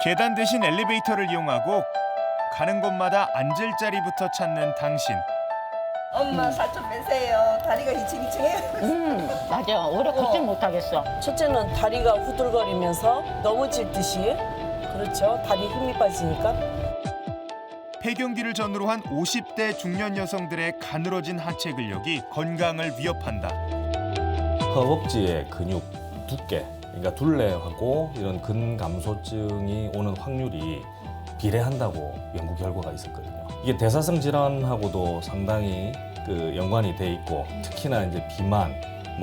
계단 대신 엘리베이터를 이용하고 가는 곳마다 앉을 자리부터 찾는 당신. 엄마 살 좀 빼세요. 다리가 이층이층해요. 맞아. 오래 걷질 못하겠어. 첫째는 다리가 후들거리면서 넘어질 듯이. 그렇죠. 다리 힘이 빠지니까. 폐경기를 전후로 한 50대 중년 여성들의 가늘어진 하체 근력이 건강을 위협한다. 허벅지의 근육 두께, 그러니까 둘레하고 이런 근감소증이 오는 확률이 비례한다고 연구 결과가 있었거든요. 이게 대사성 질환하고도 상당히 연관이 돼 있고, 특히나 이제 비만,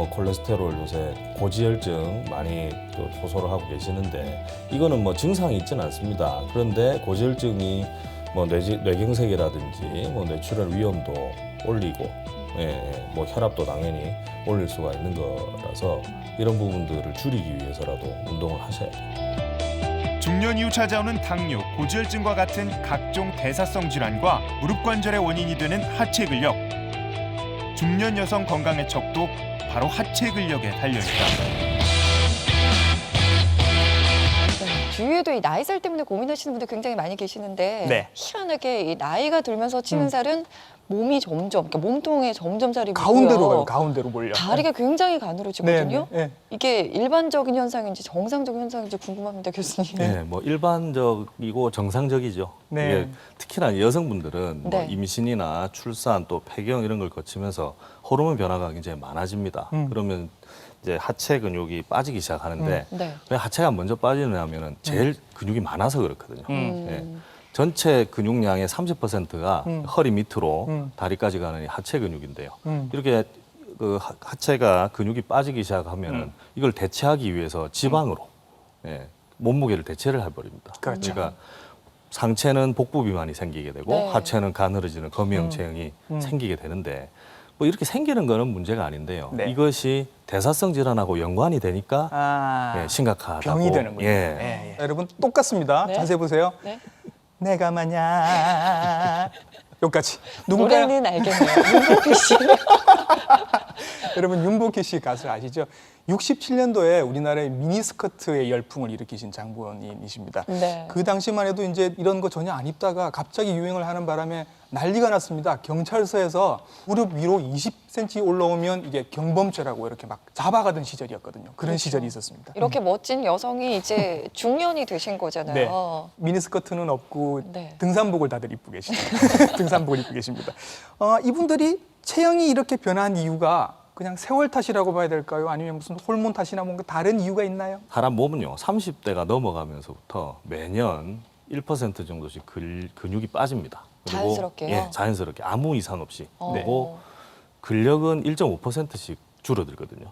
콜레스테롤, 요새 고지혈증 많이 또 호소를 하고 계시는데, 이거는 증상이 있지는 않습니다. 그런데 고지혈증이 뇌경색이라든지 뇌출혈 위험도 올리고, 혈압도 당연히 올릴 수가 있는 거라서 이런 부분들을 줄이기 위해서라도 운동을 하셔야 돼요. 중년 이후 찾아오는 당뇨, 고지혈증과 같은 각종 대사성 질환과 무릎 관절의 원인이 되는 하체 근력. 중년 여성 건강의 척도 바로 하체 근력에 달려 있다. 주위에도 이 나이살 때문에 고민하시는 분들 굉장히 많이 계시는데 네. 희한하게 이 나이가 들면서 치는 살은 몸이 점점, 그러니까 몸통에 점점 살이 가운데로 붙고요. 가요. 가운데로 몰려. 다리가 굉장히 가늘어지거든요. 네, 네, 네. 이게 일반적인 현상인지 정상적인 현상인지 궁금합니다, 교수님. 네, 일반적이고 정상적이죠. 네. 이게 특히나 여성분들은 네. 임신이나 출산 또 폐경 이런 걸 거치면서 호르몬 변화가 굉장히 많아집니다. 그러면 이제 하체 근육이 빠지기 시작하는데 네. 왜 하체가 먼저 빠지느냐면은 제일 근육이 많아서 그렇거든요. 음. 예. 전체 근육량의 30%가 허리 밑으로 다리까지 가는 이 하체 근육인데요. 이렇게 하체가 근육이 빠지기 시작하면은 이걸 대체하기 위해서 지방으로 몸무게를 대체를 해버립니다. 그렇죠. 그러니까 상체는 복부 비만이 생기게 되고 네. 하체는 가늘어지는 거미형 체형이 생기게 되는데 이렇게 생기는 거는 문제가 아닌데요. 네. 이것이 대사성 질환하고 연관이 되니까 심각하다고. 병이 되는군요. 예. 여러분 똑같습니다. 네. 자세히 보세요. 네. 내가 마냥 여기까지. 누굴까요? 노래는 알겠네요. 윤복희 씨. 여러분 윤복희 씨 가수 아시죠? 67년도에 우리나라의 미니스커트의 열풍을 일으키신 장본인이십니다. 네. 그 당시만 해도 이제 이런 거 전혀 안 입다가 갑자기 유행을 하는 바람에 난리가 났습니다. 경찰서에서 무릎 위로 20cm 올라오면 이게 경범죄라고 이렇게 막 잡아가던 시절이었거든요. 그런 그렇죠. 시절이 있었습니다. 이렇게 멋진 여성이 이제 중년이 되신 거잖아요. 네. 미니스커트는 없고 네. 등산복을 다들 입고 계십니다. 등산복을 입고 계십니다. 이분들이 체형이 이렇게 변한 이유가 그냥 세월 탓이라고 봐야 될까요? 아니면 무슨 호르몬 탓이나 뭔가 다른 이유가 있나요? 사람 몸은요, 30대가 넘어가면서부터 매년 1% 정도씩 근육이 빠집니다. 그리고 자연스럽게요? 예, 자연스럽게 아무 이상 없이. 어. 그리고 근력은 1.5%씩 줄어들거든요.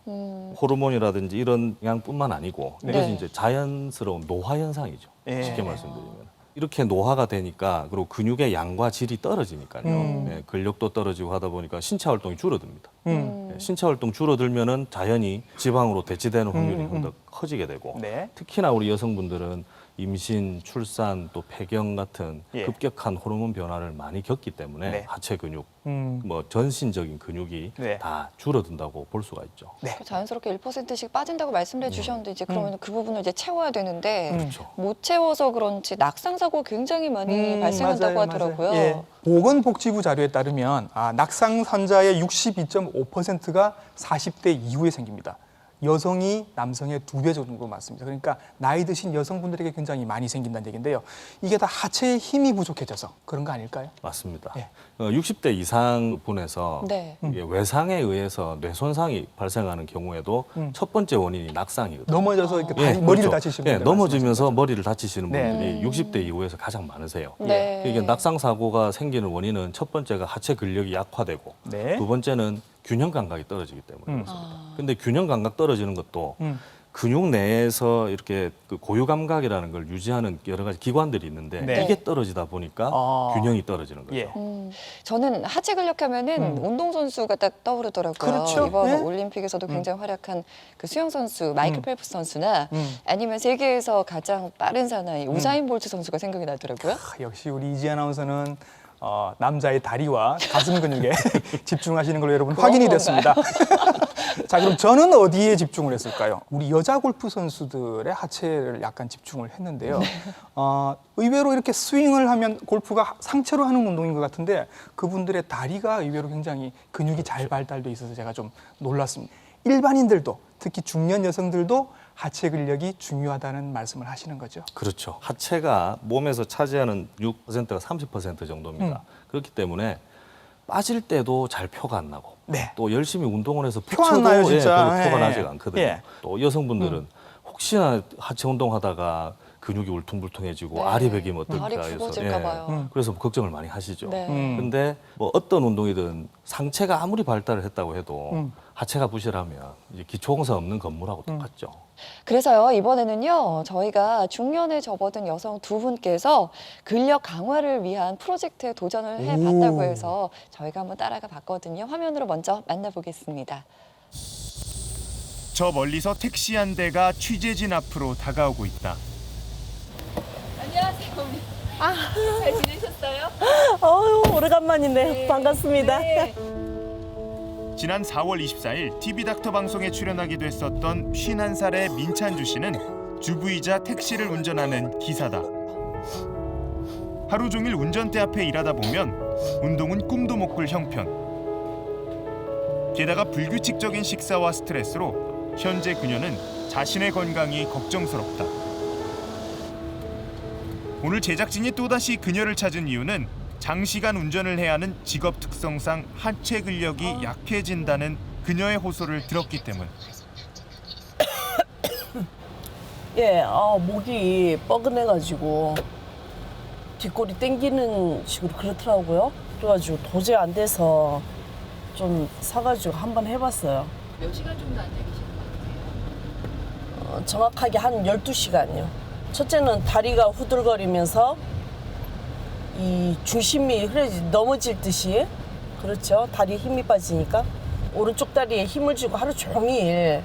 호르몬이라든지 이런 영향뿐만 아니고 네. 이것이 이제 자연스러운 노화 현상이죠. 예. 쉽게 말씀드리면. 이렇게 노화가 되니까 그리고 근육의 양과 질이 떨어지니까요. 예, 근력도 떨어지고 하다 보니까 신체 활동이 줄어듭니다. 예, 신체 활동 줄어들면은 자연히 지방으로 대체되는 확률이 좀 더 커지게 되고 네. 특히나 우리 여성분들은 임신, 출산 또 폐경 같은 예. 급격한 호르몬 변화를 많이 겪기 때문에 네. 하체 근육, 음. 전신적인 근육이 네. 다 줄어든다고 볼 수가 있죠. 네. 자연스럽게 1%씩 빠진다고 말씀해 주셨는데 이제 그러면 그 부분을 이제 채워야 되는데 그렇죠. 못 채워서 그런지 낙상 사고 굉장히 많이 발생한다고 맞아요, 하더라고요. 맞아요. 예. 보건복지부 자료에 따르면 낙상 환자의 62.5%가 40대 이후에 생깁니다. 여성이 남성의 2배 정도 많습니다. 그러니까 나이 드신 여성분들에게 굉장히 많이 생긴다는 얘기인데요. 이게 다 하체의 힘이 부족해져서 그런 거 아닐까요? 맞습니다. 예. 60대 이상 분에서 네. 이게 외상에 의해서 뇌 손상이 발생하는 경우에도 첫 번째 원인이 낙상이거든요. 넘어져서 이렇게 예, 머리를 그렇죠. 다치시는 예, 분들 넘어지면서 머리를 다치시는 네. 분들이 60대 이후에서 가장 많으세요. 네. 이게 낙상 사고가 생기는 원인은 첫 번째가 하체 근력이 약화되고 네. 두 번째는 균형 감각이 떨어지기 때문에 그렇습니다. 근데 균형 감각 떨어지는 것도 근육 내에서 이렇게 그 고유 감각이라는 걸 유지하는 여러 가지 기관들이 있는데 네. 이게 떨어지다 보니까 균형이 떨어지는 거죠. 예. 저는 하체 근력하면은 운동선수가 딱 떠오르더라고요. 그렇죠. 이번 네. 올림픽에서도 굉장히 활약한 그 수영선수 마이클 펠프스 선수나 아니면 세계에서 가장 빠른 사나이 우사인 볼트 선수가 생각이 나더라고요. 역시 우리 이지 아나운서는 남자의 다리와 가슴 근육에 집중하시는 걸로 여러분 확인이 건가요? 됐습니다. 자, 그럼 저는 어디에 집중을 했을까요? 우리 여자 골프 선수들의 하체를 약간 집중을 했는데요. 의외로 이렇게 스윙을 하면 골프가 상체로 하는 운동인 것 같은데 그분들의 다리가 의외로 굉장히 근육이 잘 발달돼 있어서 제가 좀 놀랐습니다. 일반인들도 특히 중년 여성들도 하체 근력이 중요하다는 말씀을 하시는 거죠. 그렇죠. 하체가 몸에서 차지하는 6%가 30% 정도입니다. 그렇기 때문에 빠질 때도 잘 표가 안 나고 네. 또 열심히 운동을 해서 표가 안 붙여도 나요, 진짜. 별로 표가 예. 나지가 않거든요. 예. 또 여성분들은 혹시나 하체 운동하다가 근육이 울퉁불퉁해지고 네. 알이 배기면 어떨까 알이 해서 굵어질까 봐요. 그래서 걱정을 많이 하시죠. 네. 근데 뭐 어떤 운동이든 상체가 아무리 발달을 했다고 해도 하체가 부실하면 이제 기초공사 없는 건물하고 똑같죠. 그래서요, 이번에는요, 저희가 중년에 접어든 여성 두 분께서 근력 강화를 위한 프로젝트에 도전을 해봤다고 해서 저희가 한번 따라가 봤거든요. 화면으로 먼저 만나보겠습니다. 저 멀리서 택시 한 대가 취재진 앞으로 다가오고 있다. 안녕하세요. 잘 지내셨어요? 어유 오래간만이네. 반갑습니다. 네. 지난 4월 24일 TV닥터 방송에 출연하기도 했었던 51살의 민찬주 씨는 주부이자 택시를 운전하는 기사다. 하루 종일 운전대 앞에 일하다 보면 운동은 꿈도 못 꿀 형편. 게다가 불규칙적인 식사와 스트레스로 현재 그녀는 자신의 건강이 걱정스럽다. 오늘 제작진이 또다시 그녀를 찾은 이유는 장시간 운전을 해야 하는 직업 특성상 하체 근력이 약해진다는 그녀의 호소를 들었기 때문. 예, 목이 뻐근해가지고 뒷골이 땡기는 식으로 그렇더라고요. 그래가지고 도저히 안 돼서 좀 사가지고 한번 해봤어요. 몇 시간 정도 앉아 계시는 것 같아요? 정확하게 한 12시간이요. 첫째는 다리가 후들거리면서 이 중심이 넘어질 듯이, 그렇죠. 다리에 힘이 빠지니까 오른쪽 다리에 힘을 주고 하루 종일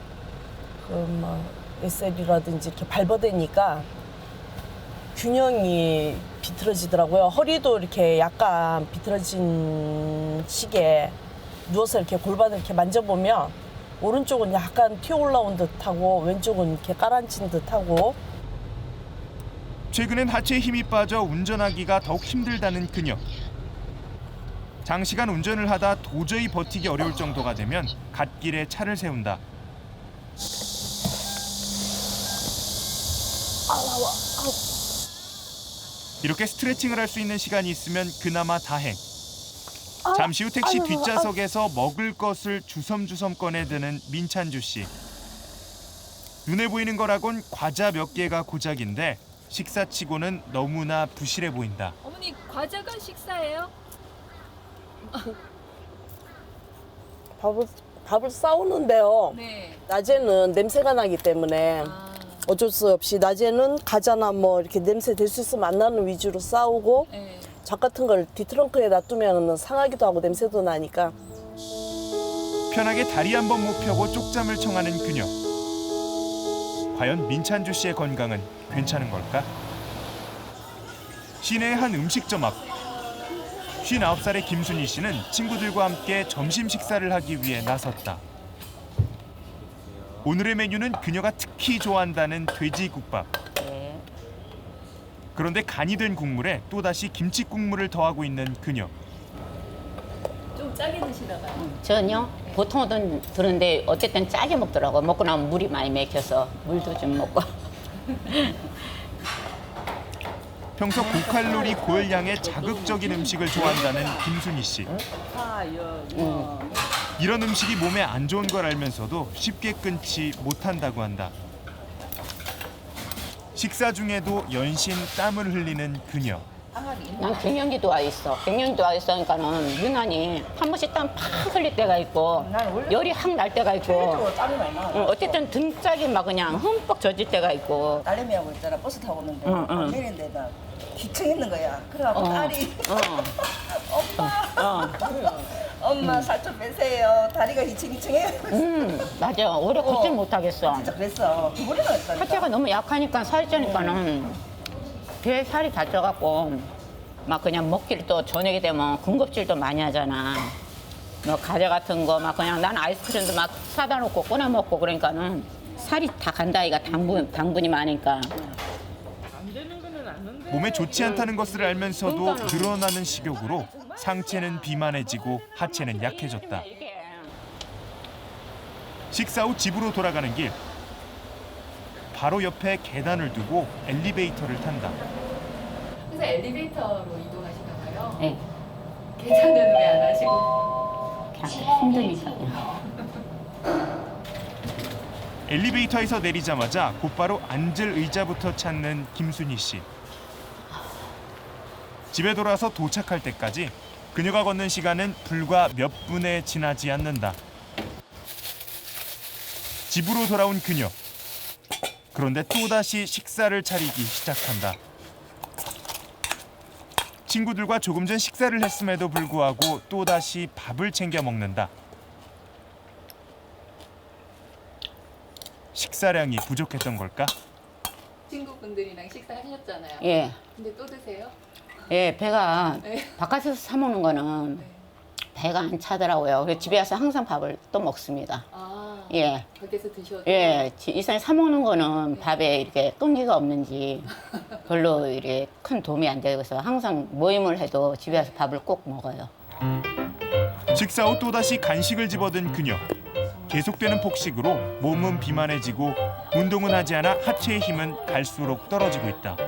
SL이라든지 이렇게 발버대니까 균형이 비틀어지더라고요. 허리도 이렇게 약간 비틀어진 시계 누워서 이렇게 골반을 이렇게 만져보면 오른쪽은 약간 튀어 올라온 듯하고 왼쪽은 이렇게 깔아앉힌 듯하고. 최근엔 하체에 힘이 빠져 운전하기가 더욱 힘들다는 그녀. 장시간 운전을 하다 도저히 버티기 어려울 정도가 되면 갓길에 차를 세운다. 이렇게 스트레칭을 할 수 있는 시간이 있으면 그나마 다행. 잠시 후 택시 뒷좌석에서 먹을 것을 주섬주섬 꺼내드는 민찬주 씨. 눈에 보이는 거라곤 과자 몇 개가 고작인데 식사치고는 너무나 부실해 보인다. 어머니 과자가 식사예요? 밥을 싸우는데요. 네. 낮에는 냄새가 나기 때문에 어쩔 수 없이 낮에는 과자나 뭐 이렇게 냄새 될 수 있으면 안 나는 위주로 싸우고, 네. 작 같은 걸 뒤트렁크에 놔두면 상하기도 하고 냄새도 나니까. 편하게 다리 한 번 못 펴고 쪽잠을 청하는 그녀. 과연 민찬주 씨의 건강은 괜찮은 걸까? 시내의 한 음식점 앞. 59살의 김순희 씨는 친구들과 함께 점심 식사를 하기 위해 나섰다. 오늘의 메뉴는 그녀가 특히 좋아한다는 돼지국밥. 그런데 간이 된 국물에 또다시 김치 국물을 더하고 있는 그녀. 좀 짜게 드시나 봐요. 전요? 보통은 드는데 어쨌든 짜게 먹더라고. 먹고 나면 물이 많이 맥혀서 물도 좀 먹고. 평소 고칼로리 고열량의 자극적인 음식을 좋아한다는 김순희 씨. 이런 음식이 몸에 안 좋은 걸 알면서도 쉽게 끊지 못한다고 한다. 식사 중에도 연신 땀을 흘리는 그녀. 난 갱년기도 와 있어. 갱년기도 와 있으니까는 유난히 한 번씩 땀 팍 흘릴 때가 있고 열이 확 날 때가 있고 어쨌든 등짝이 막 그냥 흠뻑 젖을 때가 있고. 딸내미하고 있잖아. 버스 타고 오는데 내린데다 기청있는 거야. 그래갖고 딸이 엄마 살 좀 빼세요. 다리가 기청기청해요. 맞아. 오래 걷질 못하겠어. 진짜 그랬어. 두 번이나 했다니까. 하체가 너무 약하니까 살이 찌니까는 배에 살이 다 쪄갖고 막 그냥 먹기를 또 저녁이 되면 군것질도 많이 하잖아. 뭐 과자 같은 거 막 그냥 난 아이스크림도 막 사다 놓고 꺼내 먹고 그러니까는 살이 다 간다 이가 당분이 많으니까. 몸에 좋지 않다는 것을 알면서도 늘어나는 식욕으로 상체는 비만해지고 하체는 약해졌다. 식사 후 집으로 돌아가는 길. 바로 옆에 계단을 두고 엘리베이터를 탄다. 그래서 엘리베이터로 이동하시나 봐요? 네. 계산은 왜 안 하시고? 그냥 힘드니까. 엘리베이터에서 내리자마자 곧바로 앉을 의자부터 찾는 김순희 씨. 집에 돌아서 도착할 때까지 그녀가 걷는 시간은 불과 몇 분에 지나지 않는다. 집으로 돌아온 그녀. 그런데 또다시 식사를 차리기 시작한다. 친구들과 조금 전 식사를 했음에도 불구하고 또다시 밥을 챙겨 먹는다. 식사량이 부족했던 걸까? 친구분들이랑 식사하셨잖아요. 예. 근데 또 드세요? 예, 배가 네. 바깥에서 사 먹는 거는 배가 안 차더라고요. 그래서 집에 와서 항상 밥을 또 먹습니다. 아, 예. 밖에서 드셔도? 예, 이상에 사 먹는 거는 밥에 이렇게 끈기가 없는지 별로 이렇게 큰 도움이 안 되고서 항상 모임을 해도 집에 와서 밥을 꼭 먹어요. 식사 후 또다시 간식을 집어든 그녀. 계속되는 폭식으로 몸은 비만해지고 운동은 하지 않아 하체의 힘은 갈수록 떨어지고 있다.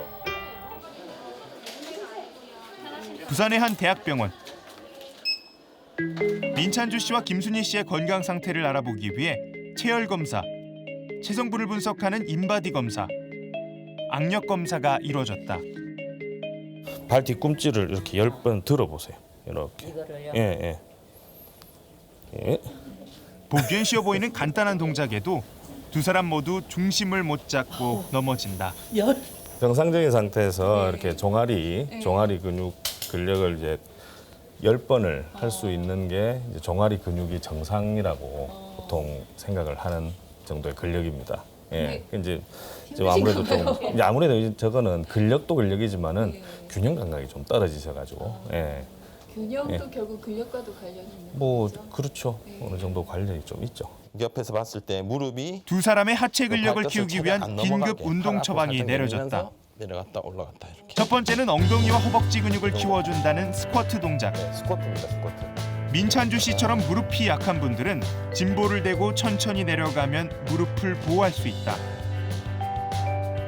부산의 한 대학병원. 민찬주 씨와 김순희 씨의 건강 상태를 알아보기 위해 체열 검사, 체성분을 분석하는 인바디 검사, 악력 검사가 이루어졌다. 발 뒤꿈치를 이렇게 10번 들어보세요. 이렇게. 이거를요? 예. 보기엔 쉬워 보이는 간단한 동작에도 두 사람 모두 중심을 못 잡고 넘어진다. 정상적인 상태에서 이렇게 종아리 근육 근력을 이제 10번을 할 수 있는 게 이제 종아리 근육이 정상이라고 보통 생각을 하는 정도의 근력입니다. 예. 이제 아무래도 이제 아무래도 저거는 근력도 근력이지만은 균형 감각이 좀 떨어지셔가지고. 예. 균형도 결국 근력과도 관련이 있는 뭐 거죠? 그렇죠. 어느 정도 관련이 좀 있죠. 옆에서 봤을 때 무릎이 두 사람의 하체 근력을 발끝을 키우기 최대한 위한 안 긴급 넘어가게 운동 팔 처방이 앞으로 살짝 내려졌다. 내리면서 내려갔다 올라갔다 이렇게. 첫 번째는 엉덩이와 허벅지 근육을 키워준다는 스쿼트 동작. 네, 스쿼트입니다, 스쿼트. 민찬주 씨처럼 무릎이 약한 분들은 짐볼을 대고 천천히 내려가면 무릎을 보호할 수 있다.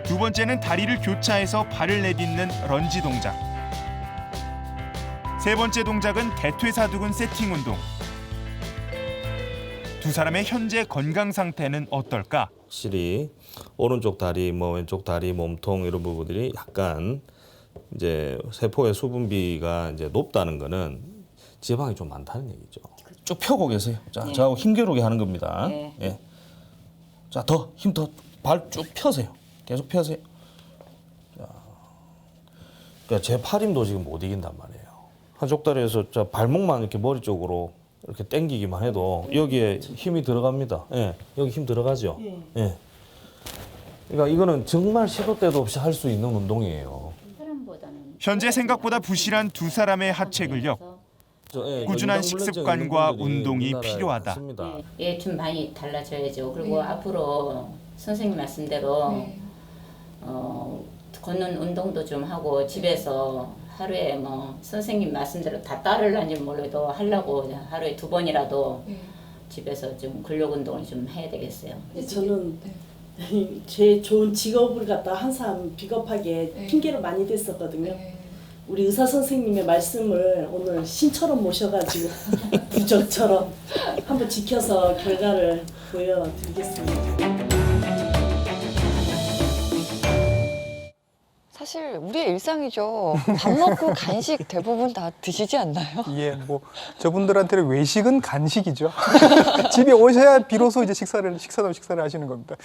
두 번째는 다리를 교차해서 발을 내딛는 런지 동작. 세 번째 동작은 대퇴사두근 세팅 운동. 두 사람의 현재 건강 상태는 어떨까? 확실히 오른쪽 다리, 왼쪽 다리, 몸통 이런 부분들이 약간 이제 세포의 수분비가 이제 높다는 거는 지방이 좀 많다는 얘기죠. 쭉 펴고 계세요. 자, 저하고 힘겨루게 하는 겁니다. 네. 예. 자, 힘 더 발 쭉 펴세요. 계속 펴세요. 자, 그러니까 제 팔 힘도 지금 못 이긴단 말이에요. 한쪽 다리에서 자 발목만 이렇게 머리 쪽으로 이렇게 당기기만 해도 여기에 힘이 들어갑니다. 예, 여기 힘 들어가죠. 예. 그러니까 이거는 정말 시도 때도 없이 할 수 있는 운동이에요. 현재 생각보다 부실한 두 사람의 하체 근력. 꾸준한 식습관과 운동이 필요하다. 예, 좀 많이 달라져야죠. 그리고 앞으로 선생님 말씀대로 걷는 운동도 좀 하고 집에서 하루에 뭐 선생님 말씀대로 다 따르려는지 몰라도 하려고 하루에 2번이라도 집에서 좀 근력 운동을 좀 해야 되겠어요. 저는 제 좋은 직업을 갖다 항상 비겁하게 핑계로 많이 댔었거든요. 우리 의사 선생님의 말씀을 오늘 신처럼 모셔가지고 부적처럼 한번 지켜서 결과를 보여드리겠습니다. 사실 우리의 일상이죠. 밥 먹고 간식 대부분 다 드시지 않나요? 예, 뭐 저분들한테는 외식은 간식이죠. 집에 오셔야 비로소 이제 식사를 하시는 겁니다.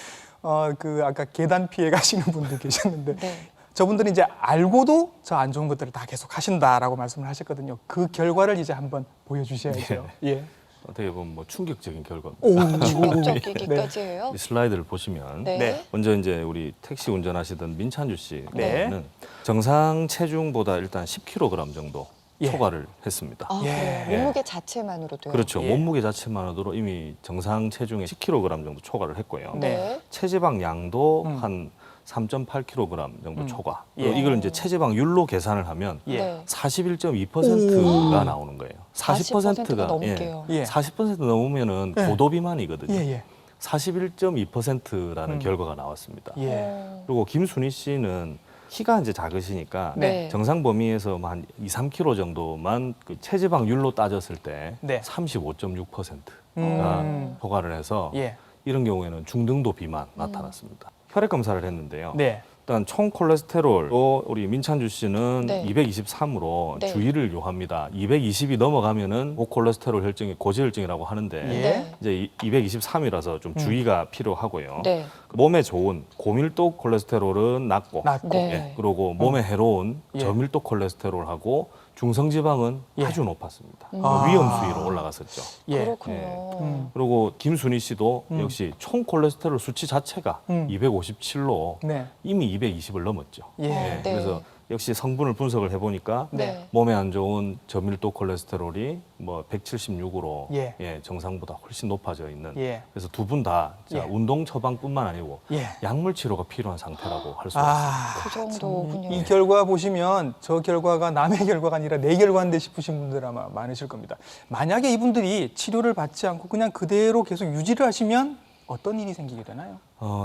그 아까 계단 피해 가시는 분들 계셨는데 네. 저분들은 이제 알고도 저 안 좋은 것들을 다 계속 하신다라고 말씀을 하셨거든요. 그 결과를 이제 한번 보여주셔야죠. 예. 어떻게 보면 뭐 충격적인 결과입니다. 충격적이기까지 해요? 이 슬라이드를 보시면 네. 먼저 이제 우리 택시 운전하시던 민찬주 씨는 네. 정상 체중보다 일단 10kg 정도 예. 초과를 했습니다. 아, 예. 그래요? 몸무게 자체만으로도요? 그렇죠. 예. 몸무게 자체만으로도 이미 정상 체중의 10kg 정도 초과를 했고요. 네. 체지방 양도 음. 한 3.8kg 정도 초과. 예. 이걸 이제 체지방률로 계산을 하면 예. 네. 41.2%가 나오는 거예요. 40%가 넘게요. 예. 40% 넘으면은 예. 고도 비만이거든요. 예, 예. 41.2%라는 결과가 나왔습니다. 예. 그리고 김순희 씨는 키가 이제 작으시니까 네. 정상 범위에서 한 2, 3kg 정도만 그 체지방률로 따졌을 때 네. 35.6%가 초과를 해서 예. 이런 경우에는 중등도 비만 나타났습니다. 혈액 검사를 했는데요. 네. 일단 총 콜레스테롤도 우리 민찬주 씨는 네. 223으로 네. 주의를 요합니다. 220이 넘어가면은 고콜레스테롤 혈증이 고지혈증이라고 하는데 네. 이제 223이라서 좀 주의가 필요하고요. 네. 몸에 좋은 고밀도 콜레스테롤은 낮고, 낮고. 네. 예, 그리고 몸에 해로운 예. 저밀도 콜레스테롤하고 중성지방은 예. 아주 높았습니다. 아. 위험 수위로 올라갔었죠. 예. 그렇군요. 그리고 김순희 씨도 역시 총 콜레스테롤 수치 자체가 257로 네. 이미 220을 넘었죠. 예. 네. 그래서 역시 성분을 분석을 해보니까 네. 몸에 안 좋은 저밀도 콜레스테롤이 뭐 176으로 예. 정상보다 훨씬 높아져 있는. 예. 그래서 두 분 다 예. 운동 처방뿐만 아니고 예. 약물 치료가 필요한 상태라고 할 수 있습니다. 아, 그 정도군요. 이 결과 보시면 저 결과가 남의 결과가 아니라 내 결과인데 싶으신 분들 아마 많으실 겁니다. 만약에 이분들이 치료를 받지 않고 그냥 그대로 계속 유지를 하시면 어떤 일이 생기게 되나요?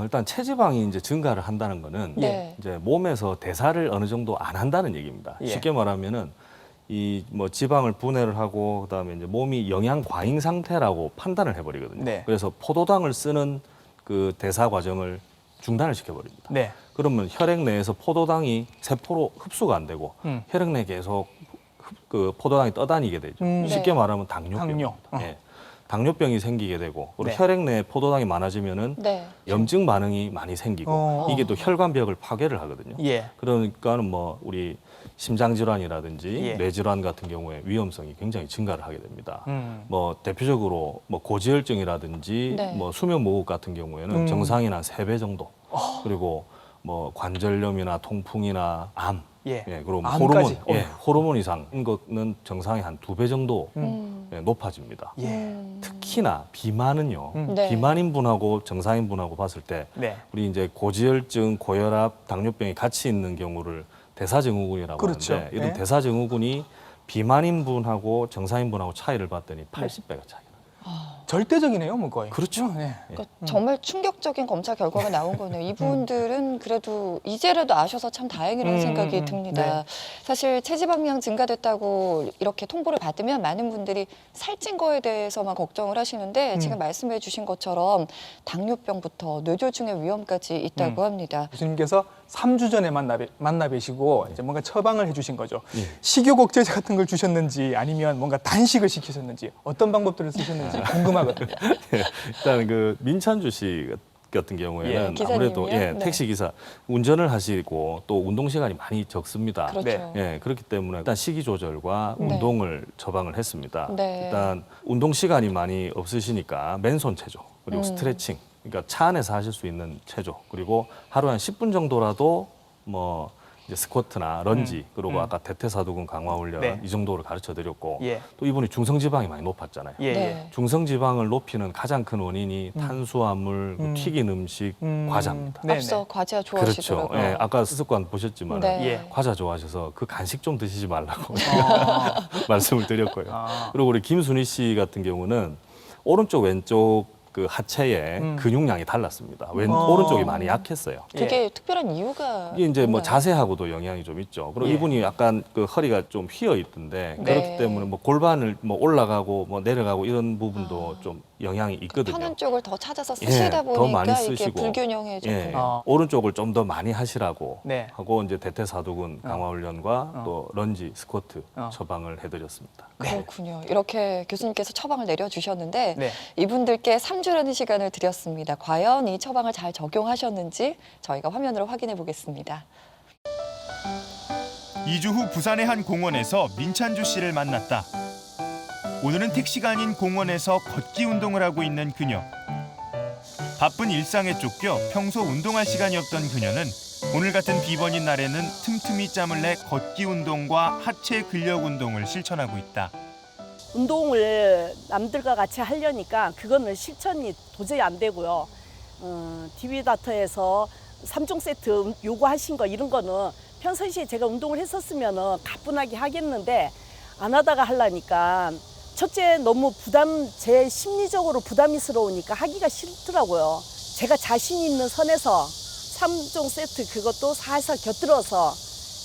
일단 체지방이 이제 증가를 한다는 거는 네. 이제 몸에서 대사를 어느 정도 안 한다는 얘기입니다. 예. 쉽게 말하면은 이 뭐 지방을 분해를 하고 그다음에 이제 몸이 영양 과잉 상태라고 판단을 해버리거든요. 네. 그래서 포도당을 쓰는 그 대사 과정을 중단을 시켜버립니다. 네. 그러면 혈액 내에서 포도당이 세포로 흡수가 안 되고 혈액 내에 계속 그 포도당이 떠다니게 되죠. 쉽게 네. 말하면 당뇨병입니다. 당뇨. 예. 당뇨병이 생기게 되고 그리고 네. 혈액 내에 포도당이 많아지면은 네. 염증 반응이 많이 생기고 이게 또 혈관벽을 파괴를 하거든요. 예. 그러니까는 뭐 우리 심장 질환이라든지 예. 뇌 질환 같은 경우에 위험성이 굉장히 증가를 하게 됩니다. 음. 뭐 대표적으로 뭐 고지혈증이라든지 네. 뭐 수면 무호흡 같은 경우에는 정상인 한 3배 정도. 그리고 뭐 관절염이나 통풍이나 암. 예. 그리고 뭐 암까지. 호르몬 이상인 거는 정상의 한 2배 정도 높아집니다. 예. 특히나 비만은요. 네. 비만인 분하고 정상인 분하고 봤을 때 네. 우리 이제 고지혈증, 고혈압, 당뇨병이 같이 있는 경우를 대사증후군이라고 그렇죠. 하는데 이런 네. 대사증후군이 비만인 분하고 정상인 분하고 차이를 봤더니 80배가 차이가 나요. 절대적이네요, 뭐 거의. 그렇죠. 네. 그러니까 정말 충격적인 검사 결과가 나온 거네요. 이분들은 그래도 이제라도 아셔서 참 다행이라는 생각이 듭니다. 네. 사실 체지방량 증가됐다고 이렇게 통보를 받으면 많은 분들이 살찐 거에 대해서만 걱정을 하시는데 지금 말씀해 주신 것처럼 당뇨병부터 뇌졸중의 위험까지 있다고 합니다. 교수님께서 3주 전에 만나 뵈시고 이제 뭔가 처방을 해주신 거죠. 식욕 억제제 같은 걸 주셨는지 아니면 뭔가 단식을 시키셨는지 어떤 방법들을 쓰셨는지 궁금하거든요. 일단 그 민찬주 씨 같은 경우에는 예. 아무래도 기사님이요? 네. 택시 기사 운전을 하시고 또 운동 시간이 많이 적습니다. 그렇죠. 그렇기 때문에 일단 식이 조절과 네. 운동을 처방을 했습니다. 네. 일단 운동 시간이 많이 없으시니까 맨손 체조 그리고 스트레칭, 그러니까 차 안에서 하실 수 있는 체조 그리고 하루에 한 10분 정도라도 뭐 이제 스쿼트나 런지 그리고 아까 대퇴사두근 강화 훈련 네. 이 정도를 가르쳐 드렸고 예. 또 이분이 중성지방이 많이 높았잖아요. 예. 네. 중성지방을 높이는 가장 큰 원인이 탄수화물, 튀긴 음식, 과자입니다. 네네. 앞서 과자 그렇죠. 좋아하시더라고요. 예, 아까 스습관 보셨지만 네. 예. 과자 좋아하셔서 그 간식 좀 드시지 말라고 말씀을 드렸고요. 그리고 우리 김순희 씨 같은 경우는 오른쪽 왼쪽 그 하체의 근육량이 달랐습니다. 오른쪽이 많이 약했어요. 그게 특별한 이유가 이게 이제 뭐 뭔가요? 자세하고도 영향이 좀 있죠. 그리고 예. 이분이 약간 그 허리가 좀 휘어 있던데 네. 그렇기 때문에 뭐 골반을 뭐 올라가고 뭐 내려가고 이런 부분도 좀 영향이 있거든요. 편한 쪽을 더 찾아서 쓰시다 예, 더 보니까 많이 이게 쓰시고. 불균형해졌군요. 예, 오른쪽을 좀 더 많이 하시라고 네. 하고 이제 대퇴사두근 강화 훈련과 또 런지, 스쿼트 어. 처방을 해드렸습니다. 그렇군요. 이렇게 교수님께서 처방을 내려주셨는데 네. 이분들께 3주라는 시간을 드렸습니다. 과연 이 처방을 잘 적용하셨는지 저희가 화면으로 확인해 보겠습니다. 2주 후 부산의 한 공원에서 민찬주 씨를 만났다. 오늘은 택시가 아닌 공원에서 걷기 운동을 하고 있는 그녀. 바쁜 일상에 쫓겨 평소 운동할 시간이 없던 그녀는 오늘 같은 비번인 날에는 틈틈이 짬을 내 걷기 운동과 하체 근력 운동을 실천하고 있다. 운동을 남들과 같이 하려니까 그거는 실천이 도저히 안 되고요. DB다터에서 3종 세트 요구하신 거 이런 거는 평상시에 제가 운동을 했었으면 가뿐하게 하겠는데 안 하다가 하려니까 첫째 너무 제 심리적으로 부담스러우니까 하기가 싫더라고요. 제가 자신 있는 선에서 3종 세트 그것도 살살 곁들여서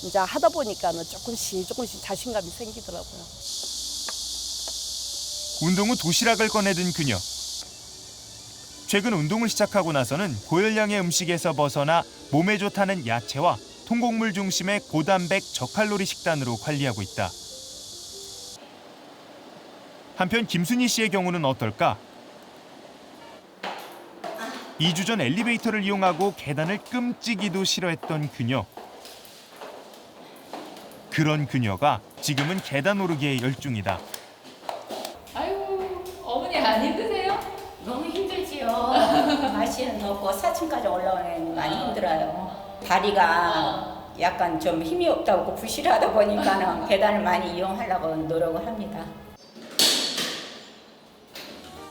이제 하다 보니까는 조금씩 자신감이 생기더라고요. 운동 후 도시락을 꺼내든 그녀. 최근 운동을 시작하고 나서는 고열량의 음식에서 벗어나 몸에 좋다는 야채와 통곡물 중심의 고단백 저칼로리 식단으로 관리하고 있다. 한편 김순희 씨의 경우는 어떨까? 2주 전 엘리베이터를 이용하고 계단을 끔찍이도 싫어했던 그녀. 그런 그녀가 지금은 계단 오르기에 열중이다. 아유, 어머니 안 힘드세요? 너무 힘들지요. 날씨는 덥고 4층까지 올라오면 많이 힘들어요. 다리가 약간 좀 힘이 없다고 부실하다 보니까는 계단을 많이 이용하려고 노력을 합니다.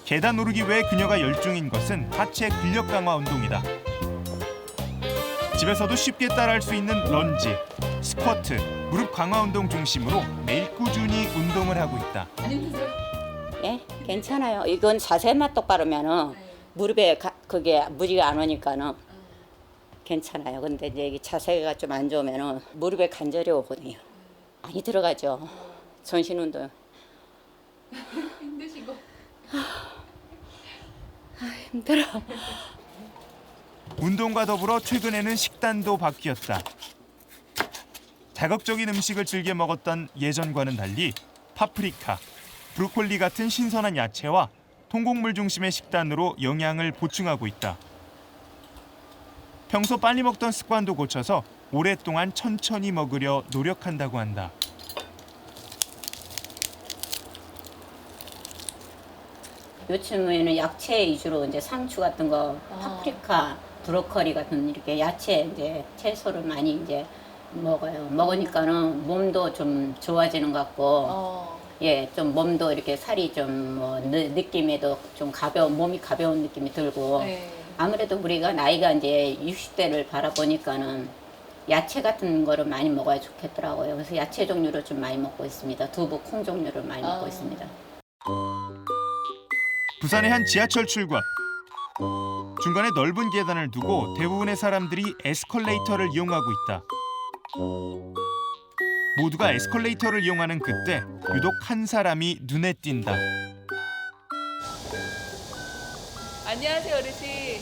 계단 오르기 외에 그녀가 열중인 것은 하체 근력 강화 운동이다. 집에서도 쉽게 따라할 수 있는 런지, 스쿼트, 무릎 강화 운동 중심으로 매일 꾸준히 운동을 하고 있다. 안 힘드세요? 예, 괜찮아요. 이건 자세만 똑바르면은 무릎에 그게 무리가 안 오니까는 괜찮아요. 근데 이제 이게 자세가 좀 안 좋으면은 무릎에 관절이 오거든요. 많이 들어가죠. 전신 운동. 힘드시고. 힘들어. 운동과 더불어 최근에는 식단도 바뀌었다. 자극적인 음식을 즐겨 먹었던 예전과는 달리 파프리카, 브로콜리 같은 신선한 야채와 통곡물 중심의 식단으로 영양을 보충하고 있다. 평소 빨리 먹던 습관도 고쳐서 오랫동안 천천히 먹으려 노력한다고 한다. 요즘에는 야채 위주로 이제 상추 같은 거, 파프리카, 브로콜리 같은 이렇게 야채 이제 채소를 많이 이제 먹어요. 먹으니까는 몸도 좀 좋아지는 것 같고, 예, 좀 몸도 이렇게 살이 좀 뭐 느낌에도 좀 몸이 가벼운 느낌이 들고, 아무래도 우리가 나이가 이제 60대를 바라보니까는 야채 같은 거를 많이 먹어야 좋겠더라고요. 그래서 야채 종류를 좀 많이 먹고 있습니다. 두부, 콩 종류를 많이 먹고 있습니다. 부산의 한 지하철 출구 앞. 중간에 넓은 계단을 두고 대부분의 사람들이 에스컬레이터를 이용하고 있다. 모두가 에스컬레이터를 이용하는 그때 유독 한 사람이 눈에 띈다. 안녕하세요, 어르신.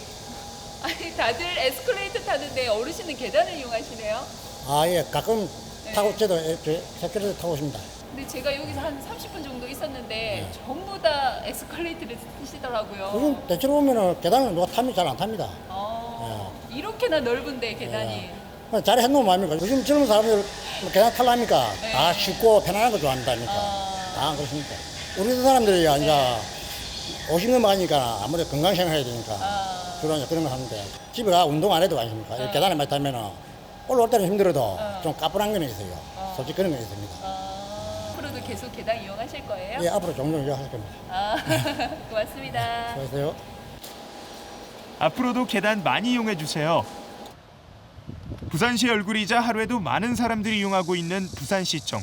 아니, 다들 에스컬레이터 타는데 어르신은 계단을 이용하시네요. 아, 예, 가끔 타고 저도 에스컬레이터 타고 있습니다. 근데 제가 여기서 한 30분 정도 있었는데 전부 다 에스컬레이터를 타시더라고요. 요즘 대체로 보면은 계단을 누가 타면 잘 안 탑니다. 이렇게나 넓은데 계단이. 잘 해놓으면 뭡니까? 요즘 젊은 사람들 뭐 계단 타려니까 다 쉽고 편안한 거 좋아한다니까. 다 그렇습니까? 우리 사람들이 이제 50 넘어가니까 아무래도 건강생활 해야 되니까 주로 이제 그런 거 하는데 집에 가 운동 안 해도 아십니까? 이렇게 계단에 많이 타면은 올라올 때는 힘들어도 좀 까불한 건 있어요. 솔직히 그런 건 있습니다. 앞으로도 계속 계단 이용하실 거예요? 예, 앞으로 종종 이용할 겁니다. 고맙습니다. 수고하세요. 앞으로도 계단 많이 이용해 주세요. 부산시의 얼굴이자 하루에도 많은 사람들이 이용하고 있는 부산시청.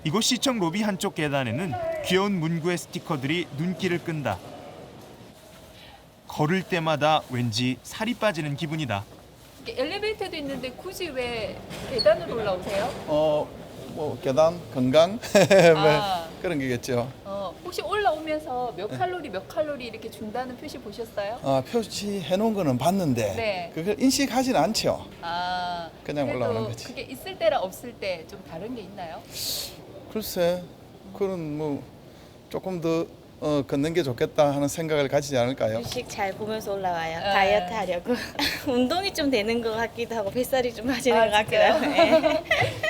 이곳 시청 로비 한쪽 계단에는 귀여운 문구의 스티커들이 눈길을 끈다. 걸을 때마다 왠지 살이 빠지는 기분이다. 엘리베이터도 있는데 굳이 왜 계단으로 올라오세요? 뭐 계단 건강 그런 게겠죠. 혹시 올라오면서 몇 칼로리 이렇게 준다는 표시 보셨어요? 표시해 놓은 거는 봤는데 네. 그걸 인식하진 않죠. 그냥 그래도 올라오는 거지. 그게 있을 때랑 없을 때 좀 다른 게 있나요? 글쎄, 그런 뭐 조금 더 걷는 게 좋겠다 하는 생각을 가지지 않을까요? 주식 잘 보면서 올라와요. 다이어트 하려고. 운동이 좀 되는 것 같기도 하고 뱃살이 좀 빠지는 것 같기도 하고. 네.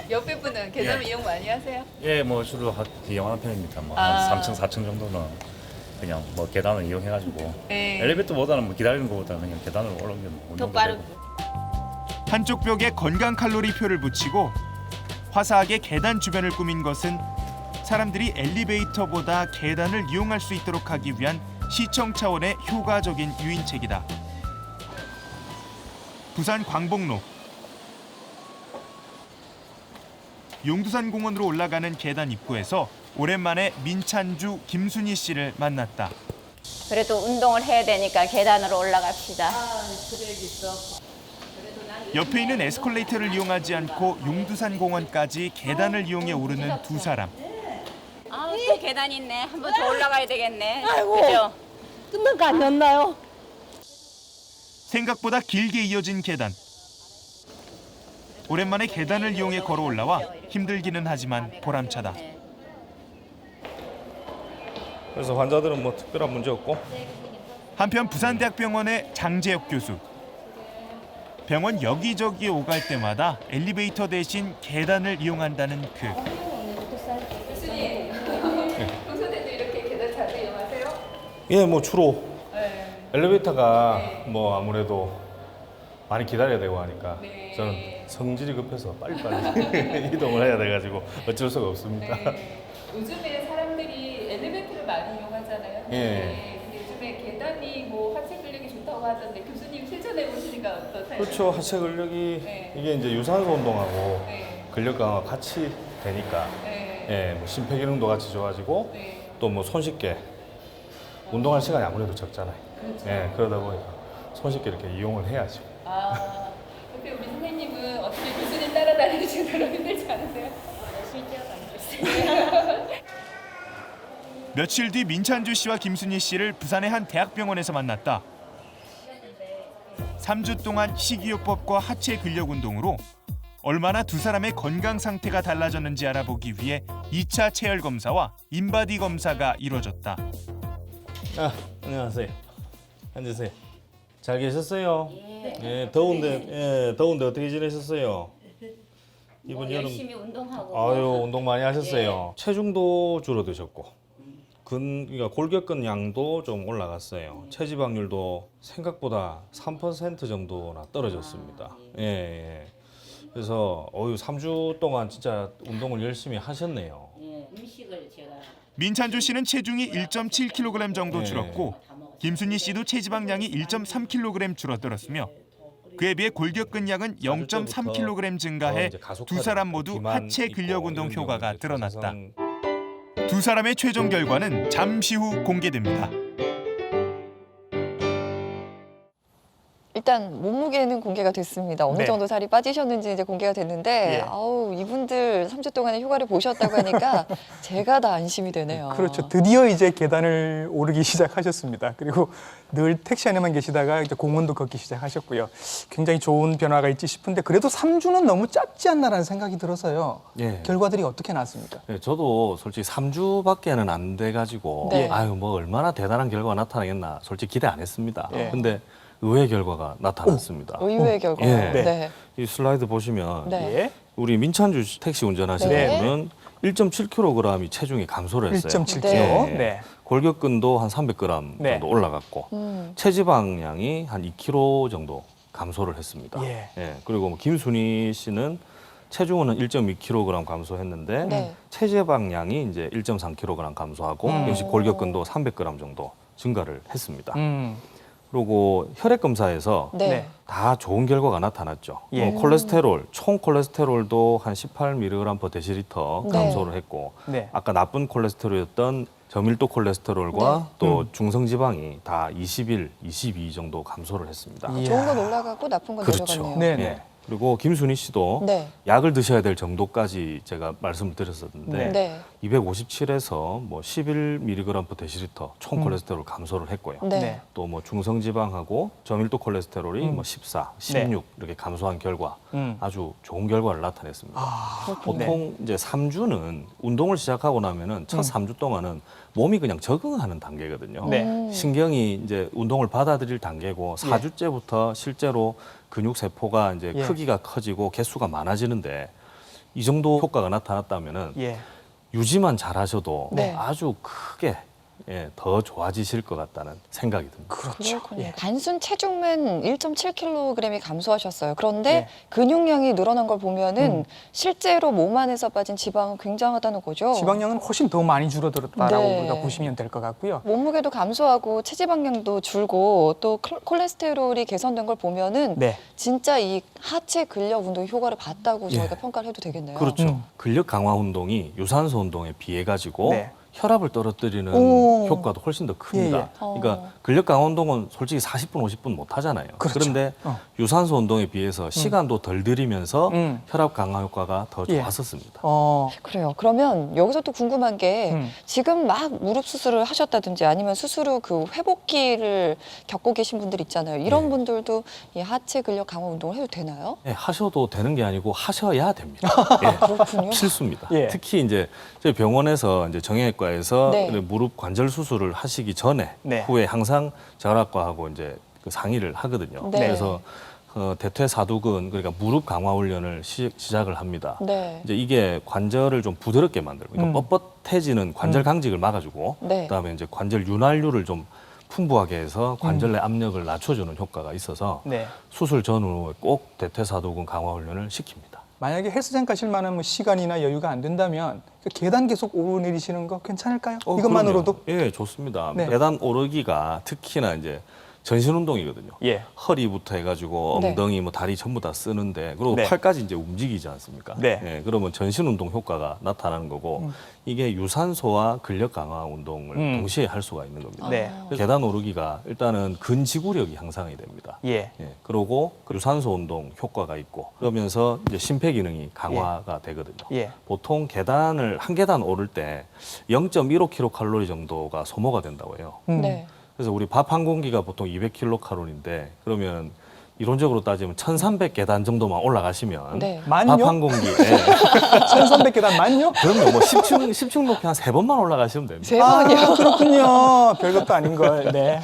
옆에 분은 계단 이용 많이 하세요? 예, 뭐 주로 이용하는 편입니다. 뭐 한 3층, 4층 정도는 그냥 뭐 계단을 이용해가지고 엘리베이터보다는 뭐 기다리는 것보다는 그냥 계단으로 올라오는 게 더 빠르고. 한쪽 벽에 건강 칼로리표를 붙이고 화사하게 계단 주변을 꾸민 것은 사람들이 엘리베이터보다 계단을 이용할 수 있도록 하기 위한 시청 차원의 효과적인 유인책이다. 부산 광복로 용두산 공원으로 올라가는 계단 입구에서 오랜만에 민찬주, 김순희 씨를 만났다. 그래도 운동을 해야 되니까 계단으로 올라갑시다. 옆에 있는 에스컬레이터를 이용하지 않고 용두산 공원까지 계단을 이용해 오르는 두 사람. 아, 또 계단 있네. 한 번 더 올라가야 되겠네. 아이고. 그죠? 끝난 거 아니었나요? 생각보다 길게 이어진 계단. 오랜만에 계단을 이용해 걸어 올라와 힘들기는 하지만 보람차다. 그래서 환자들은 뭐 특별한 문제 없고. 한편 부산대학병원의 장재혁 교수. 병원 여기저기 오갈 때마다 엘리베이터 대신 계단을 이용한다는 그. 교수님, 평소에도 이렇게 계단 자주 이용하세요? 예, 뭐 주로 엘리베이터가 뭐 아무래도 많이 기다려야 되고 하니까 저는 성질이 급해서 빨리빨리 이동을 해야 돼가지고 어쩔 수가 없습니다. 요즘에 사람들이 엘리베이터를 많이 이용하잖아요. 예. 근데 요즘에 계단이 뭐 하체 근력이 좋다고 하던데 교수님 실천해 보시니까 어떠세요? 그렇죠. 하체 근력이 이게 이제 유산소 운동하고 근력 강화 같이 되니까 예, 뭐 심폐기능도 같이 좋아지고 또 뭐 손쉽게 운동할 시간이 아무래도 적잖아요. 예, 그러다 보니까 손쉽게 이렇게 이용을 해야죠. 아, 옆에 우리 선생님은 어떻게 교수님 따라다니시기 별로 힘들지 않으세요? 며칠 뒤 민찬주 씨와 김순희 씨를 부산의 한 대학병원에서 만났다. 3주 동안 식이요법과 하체 근력 운동으로 얼마나 두 사람의 건강 상태가 달라졌는지 알아보기 위해 2차 체열 검사와 인바디 검사가 이루어졌다. 아, 안녕하세요. 앉으세요. 잘 계셨어요? 예, 더운데 어떻게 지내셨어요? 이번 여름 열심히 운동하고. 아유, 운동 많이 하셨어요. 체중도 줄어드셨고, 그러니까 골격근 양도 좀 올라갔어요. 체지방률도 생각보다 3% 정도나 떨어졌습니다. 예. 그래서 3주 동안 진짜 운동을 열심히 하셨네요. 음식을 제가 민찬주 씨는 체중이 1.7kg 정도 줄었고 김순희 씨도 체지방량이 1.3kg 줄어들었으며 그에 비해 골격근량은 0.3kg 증가해 두 사람 모두 하체 근력 운동 효과가 드러났다. 두 사람의 최종 결과는 잠시 후 공개됩니다. 일단 몸무게는 공개가 됐습니다. 어느 네. 정도 살이 빠지셨는지 이제 공개가 됐는데 예. 아우 이분들 3주 동안의 휴가를 보셨다고 하니까 제가 다 안심이 되네요. 그렇죠. 드디어 이제 계단을 오르기 시작하셨습니다. 그리고 늘 택시 안에만 계시다가 이제 공원도 걷기 시작하셨고요. 굉장히 좋은 변화가 있지 싶은데 그래도 3주는 너무 짧지 않나라는 생각이 들어서요. 예. 결과들이 어떻게 나왔습니까? 네, 저도 솔직히 3주밖에는 안 돼가지고 네. 아유 뭐 얼마나 대단한 결과가 나타나겠나 솔직히 기대 안 했습니다. 예. 근데 의외의 결과가 나타났습니다. 의외의 결과. 예. 네. 이 슬라이드 보시면 네. 예. 우리 민찬주 택시 운전하시는 네. 분은 1.7kg이 체중이 감소를 했어요. 1.7kg. 네. 네. 골격근도 한 300g 네. 정도 올라갔고 체지방량이 한 2kg 정도 감소를 했습니다. 예. 그리고 뭐 김순희 씨는 체중은 1.2kg 감소했는데 네. 체지방량이 이제 1.3kg 감소하고 역시 골격근도 300g 정도 증가를 했습니다. 그리고 혈액 검사에서 네. 네. 다 좋은 결과가 나타났죠. 예. 콜레스테롤, 총 콜레스테롤도 한 18mg/dL 네. 감소를 했고 네. 아까 나쁜 콜레스테롤이었던 저밀도 콜레스테롤과 또 중성지방이 다 21, 22 정도 감소를 했습니다. 예. 좋은 건 올라가고 나쁜 건 그렇죠. 내려갔네요. 네. 예. 그리고 김순희 씨도 네. 약을 드셔야 될 정도까지 제가 말씀을 드렸었는데 네. 257에서 뭐 11mg/dL 총 콜레스테롤 감소를 했고요. 네. 네. 또 뭐 중성지방하고 저밀도 콜레스테롤이 뭐 14, 16 이렇게 감소한 결과 아주 좋은 결과를 나타냈습니다. 보통 이제 3주는 운동을 시작하고 나면은 첫 3주 동안은 몸이 그냥 적응하는 단계거든요. 네. 신경이 이제 운동을 받아들일 단계고 4주째부터 실제로 근육 세포가 이제 예. 크기가 커지고 개수가 많아지는데 이 정도 효과가 나타났다면은 예. 유지만 잘하셔도 네. 아주 크게 더 좋아지실 것 같다는 생각이 듭니다. 그렇군요. 예. 단순 체중만 1.7kg이 감소하셨어요. 그런데 예. 근육량이 늘어난 걸 보면은 실제로 몸 안에서 빠진 지방은 굉장하다는 거죠. 지방량은 훨씬 더 많이 줄어들었다라고 네. 우리가 보시면 될 것 같고요. 몸무게도 감소하고 체지방량도 줄고 또 콜레스테롤이 개선된 걸 보면은 네. 진짜 이 하체 근력 운동 효과를 봤다고 저희가 평가를 해도 되겠네요. 그렇죠. 근력 강화 운동이 유산소 운동에 비해 가지고 네. 혈압을 떨어뜨리는 오. 효과도 훨씬 더 큽니다. 예, 예. 그러니까 근력 강화 운동은 솔직히 40분, 50분 못 하잖아요. 그렇죠. 그런데 유산소 운동에 비해서 시간도 덜 들이면서 음. 혈압 강화 효과가 더 예. 좋았었습니다. 그래요. 그러면 여기서 또 궁금한 게 음. 지금 막 무릎 수술을 하셨다든지 아니면 수술 후 그 회복기를 겪고 계신 분들 있잖아요. 이런 네. 분들도 이 하체 근력 강화 운동을 해도 되나요? 예, 하셔도 되는 게 아니고 하셔야 됩니다. 예, 그렇군요. 필수입니다. 예. 특히 이제 저희 병원에서 이제 정형외과에서 네. 무릎 관절 수술을 하시기 전에 네. 후에 항상 정형외과하고 이제 그 상의를 하거든요. 네. 그래서 대퇴사두근 그러니까 무릎 강화 훈련을 시작을 합니다. 네. 이제 이게 관절을 좀 부드럽게 만들고 그러니까 뻣뻣해지는 관절 강직을 막아주고 네. 그다음에 이제 관절 윤활유를 좀 풍부하게 해서 관절 내 압력을 낮춰주는 효과가 있어서 네. 수술 전후에 꼭 대퇴사두근 강화 훈련을 시킵니다. 만약에 헬스장 가실 만한 뭐 시간이나 여유가 안 된다면 그 계단 계속 오르내리시는 거 괜찮을까요? 이것만으로도? 그럼요. 예, 좋습니다. 네. 계단 오르기가 특히나 이제 전신 운동이거든요. 예. 허리부터 해가지고 네. 엉덩이, 뭐 다리 전부 다 쓰는데 그리고 네. 팔까지 이제 움직이지 않습니까? 네. 예, 그러면 전신 운동 효과가 나타나는 거고 이게 유산소와 근력 강화 운동을 동시에 할 수가 있는 겁니다. 네. 그래서 계단 오르기가 일단은 근지구력이 향상이 됩니다. 예. 그러고 그 유산소 운동 효과가 있고 그러면서 이제 심폐 기능이 강화가 되거든요. 예. 보통 계단을 한 계단 오를 때 0.15kcal 정도가 소모가 된다고 해요. 네. 그래서 우리 밥 한 공기가 보통 200kcal인데 그러면 이론적으로 따지면 1,300계단 정도만 올라가시면 네. 만요? 밥 한 공기에 1300계단 만요? 그럼요. 뭐 10층 높이 한 3번만 올라가시면 됩니다. 세 번이요. 그렇군요. 별것도 아닌 걸. 네.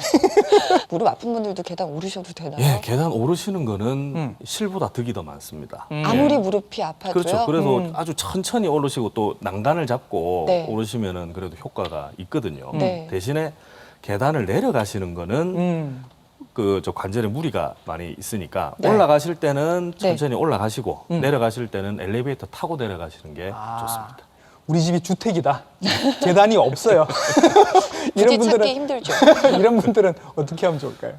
무릎 아픈 분들도 계단 오르셔도 되나요? 예, 계단 오르시는 거는 실보다 득이 더 많습니다. 아무리 무릎이 아파도요. 그렇죠. 그래서 아주 천천히 오르시고 또 난간을 잡고 네. 오르시면은 그래도 효과가 있거든요. 네. 대신에 계단을 내려가시는 거는 그 저 관절에 무리가 많이 있으니까 네. 올라가실 때는 네. 천천히 올라가시고 내려가실 때는 엘리베이터 타고 내려가시는 게 좋습니다. 우리 집이 주택이다. 계단이 없어요. 굳이 찾기 힘들죠. 이런 분들은 어떻게 하면 좋을까요?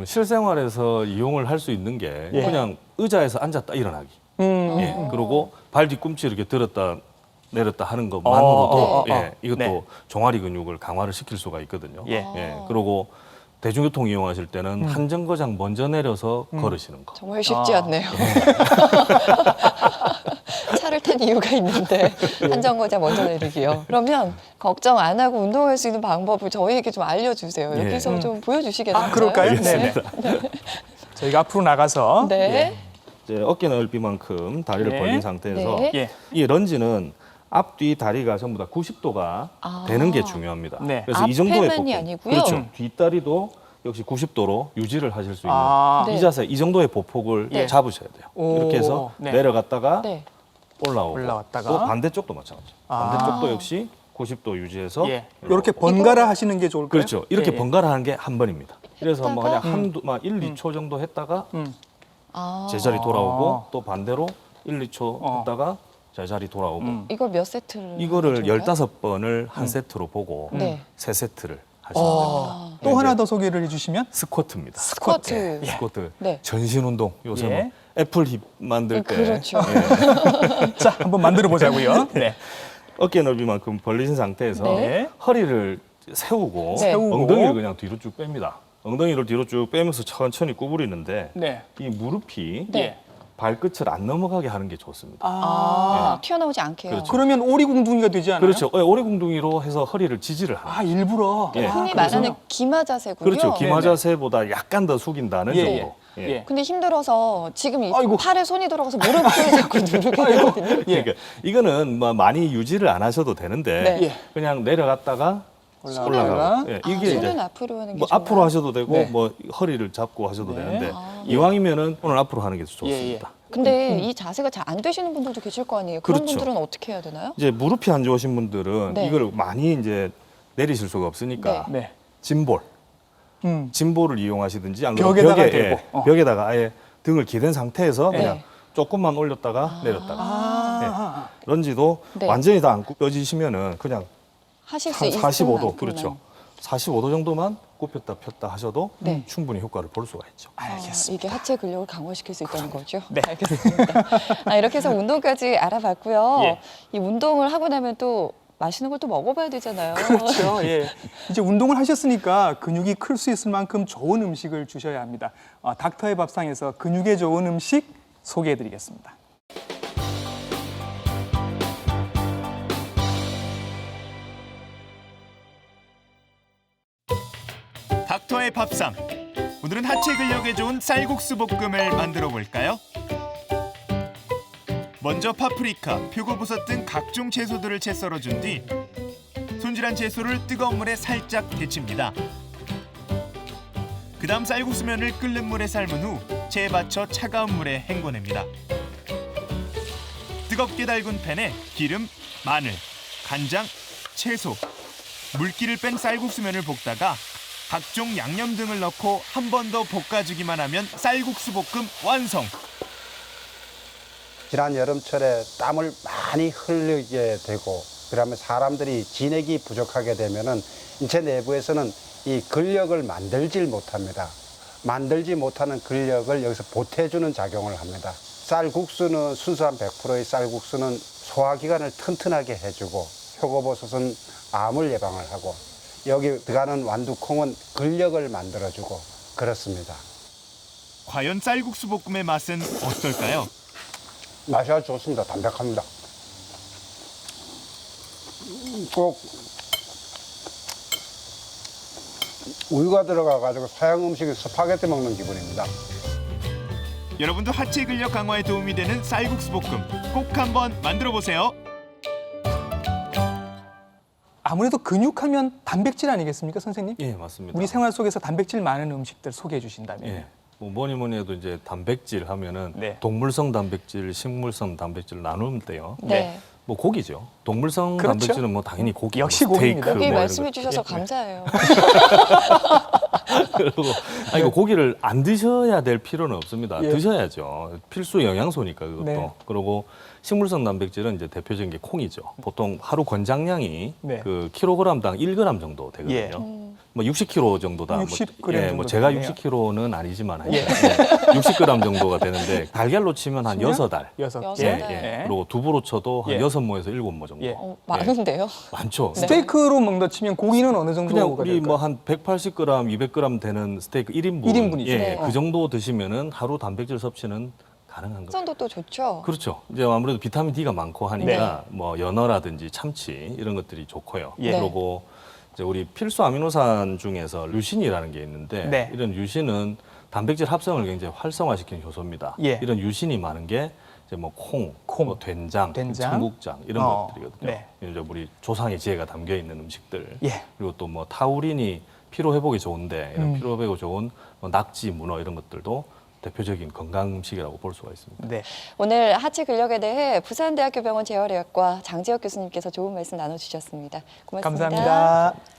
실생활에서 이용을 할 수 있는 게 예. 그냥 의자에서 앉았다 일어나기. 예. 그리고 발 뒤꿈치 이렇게 들었다 내렸다 하는 것만으로도 예, 이것도 네. 종아리 근육을 강화를 시킬 수가 있거든요. 예. 그리고 대중교통 이용하실 때는 한 정거장 먼저 내려서 걸으시는 거. 정말 쉽지 않네요. 차를 탄 이유가 있는데 한 정거장 먼저 내리기요. 그러면 걱정 안 하고 운동할 수 있는 방법을 저희에게 좀 알려주세요. 예. 여기서 좀 보여주시겠어요? 그럴까요? 알겠습니다. 네. 저희가 앞으로 나가서 네. 이제 어깨 넓이만큼 다리를 네. 벌린 상태에서 네. 예. 이 런지는 앞뒤 다리가 전부 다 90도가 되는 게 중요합니다. 네. 그래서 이 정도의 앞에만이 보폭. 아니고요? 그렇죠. 뒷다리도 역시 90도로 유지를 하실 수 있는 네. 이 자세, 이 정도의 보폭을 예. 잡으셔야 돼요. 오, 이렇게 해서 네. 내려갔다가 네. 올라오고 올라왔다가. 또 반대쪽도 마찬가지. 반대쪽도 역시 90도 유지해서 예. 이렇게 번갈아 하시는 게 좋을까요? 그렇죠. 이렇게 예. 번갈아 하는 게 한 번입니다. 그래서 뭐 했다가? 그냥 막 1, 2초 정도 했다가 아. 제자리 돌아오고 또 반대로 1, 2초 했다가 제자리 돌아오고 이걸 몇 세트를? 이거를 하는 건가요? 15번을 한 세트로 보고 네. 3세트를 하시면 됩니다. 또 하나 더 소개를 해주시면 스쿼트입니다. 스쿼트. 스쿼트. 네. 전신 운동. 요새 예. 뭐 애플 힙 만들 때 그렇죠. 자 한번 만들어 보자고요. 네. 어깨 넓이만큼 벌리신 상태에서 네. 허리를 세우고 네. 엉덩이를 그냥 뒤로 쭉 뺍니다. 엉덩이를 뒤로 쭉 빼면서 천천히 구부리는데 네. 이 무릎이 네. 발끝을 안 넘어가게 하는 게 좋습니다. 아, 튀어나오지 않게요. 그렇죠. 그러면 오리궁둥이가 되지 않아요? 그렇죠. 오리궁둥이로 해서 허리를 지지를 하는 아 일부러. 예. 흔히 그래서? 말하는 기마 자세군요. 그렇죠. 기마 자세보다 약간 더 숙인다는 예, 정도. 예. 예. 근데 힘들어서 지금 이 아이고. 팔에 손이 들어가서 무릎을 자꾸 누르게 되거든요. 예. 그러니까 이거는 뭐 많이 유지를 안 하셔도 되는데 네. 예. 그냥 내려갔다가 올라가고. 예, 이게 이제 손은 앞으로 하는 게 뭐 좋나요? 앞으로 하셔도 되고 네. 뭐 허리를 잡고 하셔도 네. 되는데 이왕이면은 오늘 앞으로 하는 게 좋습니다. 근데 이 자세가 잘 안 되시는 분들도 계실 거 아니에요. 그런 그렇죠. 분들은 어떻게 해야 되나요? 이제 무릎이 안 좋으신 분들은 네. 이걸 많이 이제 내리실 수가 없으니까 네. 짐볼, 짐볼을 이용하시든지 아니면 벽에다가 벽에, 대고. 벽에다가 아예 등을 기댄 상태에서 네. 그냥 조금만 올렸다가 내렸다가. 런지도 네. 완전히 다 안 굽혀지시면은 그냥 하실 수 한 있을 45도 만큼만. 그렇죠. 45도 정도만 굽혔다 폈다 하셔도 네. 충분히 효과를 볼 수가 있죠. 알겠습니다. 이게 하체 근력을 강화시킬 수 있다는 거죠? 네. 알겠습니다. 이렇게 해서 운동까지 알아봤고요. 예. 이 운동을 하고 나면 또 맛있는 걸 또 먹어봐야 되잖아요. 그렇죠. 예. 이제 운동을 하셨으니까 근육이 클 수 있을 만큼 좋은 음식을 주셔야 합니다. 닥터의 밥상에서 근육에 좋은 음식 소개해드리겠습니다. 닥터의 밥상. 오늘은 하체 근력에 좋은 쌀국수 볶음을 만들어 볼까요? 먼저 파프리카, 표고버섯 등 각종 채소들을 채 썰어준 뒤 손질한 채소를 뜨거운 물에 살짝 데칩니다. 그다음 쌀국수면을 끓는 물에 삶은 후 체에 받쳐 차가운 물에 헹궈냅니다. 뜨겁게 달군 팬에 기름, 마늘, 간장, 채소, 물기를 뺀 쌀국수면을 볶다가 각종 양념 등을 넣고 한 번 더 볶아주기만 하면 쌀국수 볶음 완성! 지난 여름철에 땀을 많이 흘리게 되고 그러면 사람들이 진액이 부족하게 되면은 인체 내부에서는 이 근력을 만들질 못합니다. 만들지 못하는 근력을 여기서 보태주는 작용을 합니다. 쌀국수는 순수한 100%의 쌀국수는 소화기관을 튼튼하게 해주고 표고버섯은 암을 예방을 하고 여기 들어가는 완두콩은 근력을 만들어주고 그렇습니다. 과연 쌀국수 볶음의 맛은 어떨까요? 맛이 아주 좋습니다. 담백합니다. 꼭 우유가 들어가가지고 서양 음식에 스파게티 먹는 기분입니다. 여러분도 하체 근력 강화에 도움이 되는 쌀국수 볶음 꼭 한번 만들어 보세요. 아무래도 근육하면 단백질 아니겠습니까, 선생님? 예, 맞습니다. 우리 생활 속에서 단백질 많은 음식들 소개해 주신다면. 예. 뭐 뭐니 해도 이제 단백질 하면은 네. 동물성 단백질, 식물성 단백질 나누는데요. 네. 뭐 고기죠. 동물성 그렇죠. 단백질은 뭐 당연히 고기, 역시 뭐 스테이크, 고기입니다. 고기 뭐 이런 말씀해 것들. 주셔서 예. 감사해요. 그리고 이거 고기를 안 드셔야 될 필요는 없습니다. 예. 드셔야죠. 필수 영양소니까 그것도. 네. 그리고 식물성 단백질은 이제 대표적인 게 콩이죠. 보통 하루 권장량이 네. 그 킬로그램당 1g 정도 되거든요. 예. 뭐 60kg 정도다. 60g 뭐, 예, 뭐 정도 제가 되네요. 60kg는 아니지만 예. 60g 정도가 되는데 달걀로 치면 한 6알. 여섯. 여섯 예, 알. 예. 그리고 두부로 쳐도 한 예. 6모에서 7모 정도. 예. 많은데요? 많죠. 스테이크로 먹는다 치면 고기는 어느 정도가 그냥 우리 될까요? 뭐 한 180g, 200g 되는 스테이크 1인분. 1인분이죠. 예, 네. 그 정도 드시면은 하루 단백질 섭취는 가능한 거죠. 성도 또 좋죠. 그렇죠. 이제 아무래도 비타민 D가 많고 하니까 뭐 연어라든지 참치 이런 것들이 좋고요. 예. 그리고 이제 우리 필수 아미노산 중에서 류신이라는 게 있는데 네. 이런 류신은 단백질 합성을 굉장히 활성화시키는 효소입니다. 예. 이런 류신이 많은 게 이제 뭐 콩, 뭐 된장, 된장. 청국장 이런 것들이거든요. 네. 이제 우리 조상의 지혜가 담겨 있는 음식들. 예. 그리고 또 뭐 타우린이 피로 회복에 좋은데 이런 피로 회복에 좋은 뭐 낙지, 문어 이런 것들도 대표적인 건강 음식이라고 볼 수가 있습니다. 네. 오늘 하체 근력에 대해 부산대학교 병원 재활의학과 장지혁 교수님께서 좋은 말씀 나눠주셨습니다. 고맙습니다. 감사합니다.